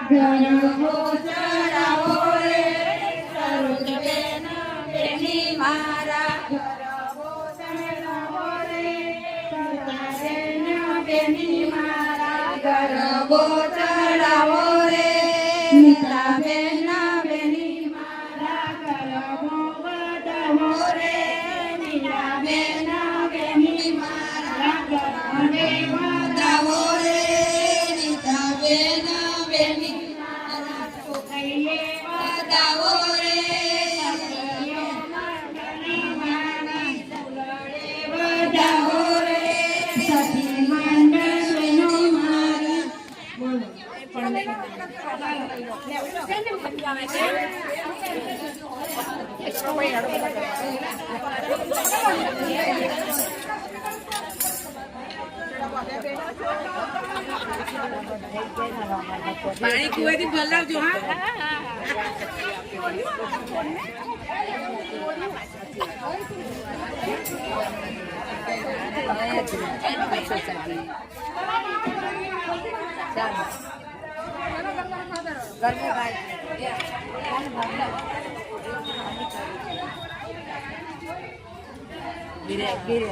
ગરબો ચડાવો રે સરોજ બેન બેની મારા ગરબો ચડાવો રે સરોજ બેન બેની મારા ગરબો ચડાવો રે નીતા બેન બેની મારા ગરબો વધાવો રે નીતા બેન બેની મારા ગરબો વધાવો રે નીતા બેન બેની મારા છોકરીએ વધાવો રે વધાવો રે સખી મંડળ મારી બોલો પાણી કુવાથી ભલાવજો હા ગીરે